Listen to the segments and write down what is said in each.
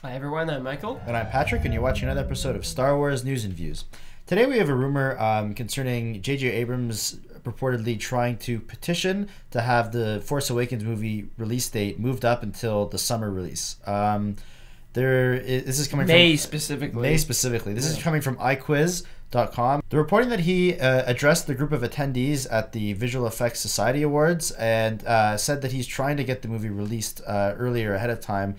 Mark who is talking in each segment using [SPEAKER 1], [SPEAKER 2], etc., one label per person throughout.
[SPEAKER 1] Hi everyone, I'm Michael.
[SPEAKER 2] And I'm Patrick, and you're watching another episode of Star Wars News and Views. Today we have a rumor concerning J.J. Abrams purportedly trying to petition to have the Force Awakens movie release date moved up until the summer release. This is coming
[SPEAKER 1] May
[SPEAKER 2] from
[SPEAKER 1] specifically.
[SPEAKER 2] This is coming from iQuiz.com. They're reporting that he addressed the group of attendees at the Visual Effects Society Awards and said that he's trying to get the movie released earlier ahead of time,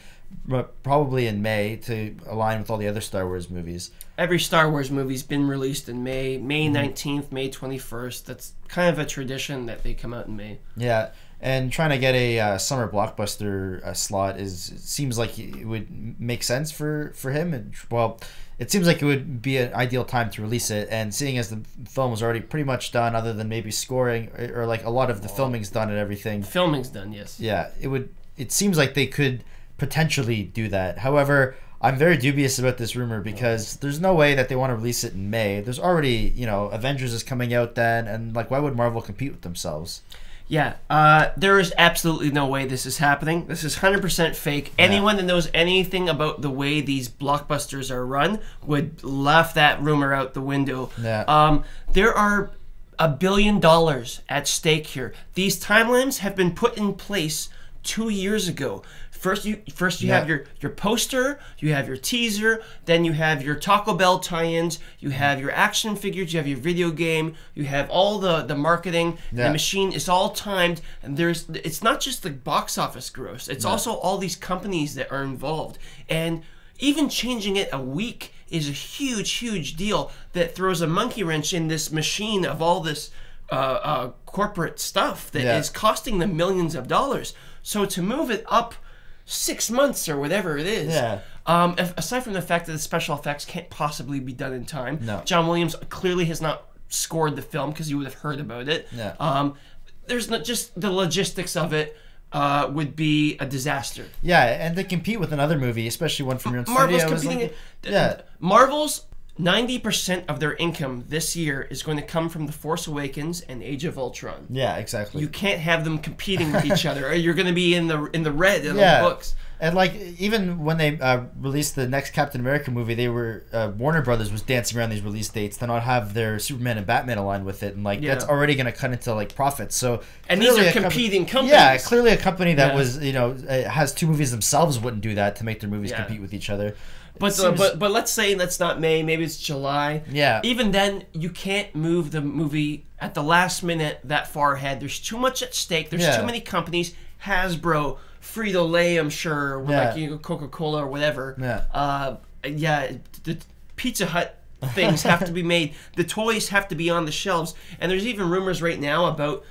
[SPEAKER 2] probably in May, to align with all the other Star Wars movies.
[SPEAKER 1] Every Star Wars movie's been released in May 19th, May 21st. That's kind of a tradition that they come out in May.
[SPEAKER 2] Yeah, and trying to get a summer blockbuster slot seems like it would make sense for him. And, well, it seems like it would be an ideal time to release it. And seeing as the film was already pretty much done, other than maybe scoring, or like a lot of the filming's done and everything.
[SPEAKER 1] The filming's done, yes.
[SPEAKER 2] Yeah, it seems like they could potentially do that. However, I'm very dubious about this rumor because there's no way that they want to release it in May. There's already, Avengers is coming out then, and like, why would Marvel compete with themselves?
[SPEAKER 1] Yeah, there is absolutely no way this is happening. This is 100% fake. Yeah. Anyone that knows anything about the way these blockbusters are run would laugh that rumor out the window.
[SPEAKER 2] Yeah.
[SPEAKER 1] There are $1 billion at stake here. These timelines have been put in place 2 years ago. First you have your poster, you have your teaser, then you have your Taco Bell tie-ins, you have your action figures, you have your video game, you have all the marketing. The machine is all timed, and it's not just the box office gross, it's also all these companies that are involved. And even changing it a week is a huge deal that throws a monkey wrench in this machine of all this corporate stuff that is costing them millions of dollars. So to move it up 6 months or whatever it is, aside from the fact that the special effects can't possibly be done in time, John Williams clearly has not scored the film because you would have heard about it. There's not just the logistics of it would be a disaster.
[SPEAKER 2] Yeah, and they compete with another movie, especially one from your own studio.
[SPEAKER 1] Marvel's 90% of their income this year is going to come from The Force Awakens and Age of Ultron.
[SPEAKER 2] Yeah, exactly.
[SPEAKER 1] You can't have them competing with each other, or you're going to be in the red in the books.
[SPEAKER 2] And like, even when they released the next Captain America movie, they were Warner Brothers was dancing around these release dates to not have their Superman and Batman aligned with it, and like that's already going to cut into like profits. So
[SPEAKER 1] and these are competing companies.
[SPEAKER 2] Yeah, clearly a company that was has two movies themselves wouldn't do that to make their movies compete with each other.
[SPEAKER 1] But let's say that's not May, maybe it's July.
[SPEAKER 2] Yeah.
[SPEAKER 1] Even then, you can't move the movie at the last minute that far ahead. There's too much at stake. There's too many companies. Hasbro, Frito-Lay, I'm sure, like Coca-Cola or whatever. The Pizza Hut things have to be made. The toys have to be on the shelves. And there's even rumors right now about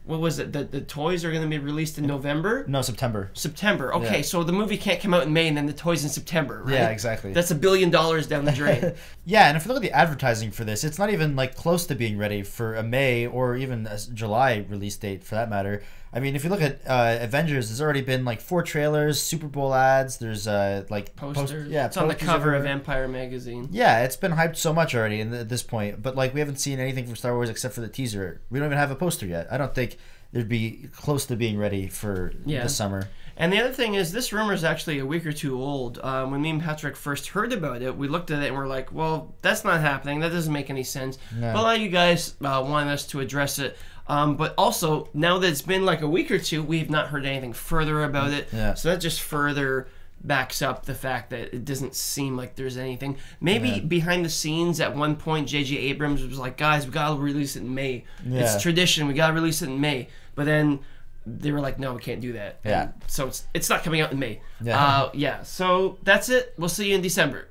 [SPEAKER 1] what was it? The toys are going to be released in November?
[SPEAKER 2] No, September.
[SPEAKER 1] September. Okay, so the movie can't come out in May and then the toys in September, right?
[SPEAKER 2] Yeah, exactly.
[SPEAKER 1] That's $1 billion down the drain.
[SPEAKER 2] Yeah, and if you look at the advertising for this, it's not even like close to being ready for a May or even a July release date for that matter. I mean, if you look at Avengers, there's already been like 4 trailers, Super Bowl ads. There's like
[SPEAKER 1] posters. It's on the cover of Empire magazine.
[SPEAKER 2] Yeah, it's been hyped so much already at this point. But like, we haven't seen anything from Star Wars except for the teaser. We don't even have a poster yet. I don't think they'd be close to being ready for the summer.
[SPEAKER 1] And the other thing is, this rumor is actually a week or two old. When me and Patrick first heard about it, we looked at it and we're like, well, that's not happening. That doesn't make any sense. No. But a lot of you guys wanted us to address it. But also, now that it's been like a week or two, we have not heard anything further about it. So that just further backs up the fact that it doesn't seem like there's anything. Maybe behind the scenes at one point, J.J. Abrams was like, guys, we got to release it in May. It's tradition. We got to release it in May. But then they were like, no, we can't do that. And so it's not coming out in May. So that's it. We'll see you in December.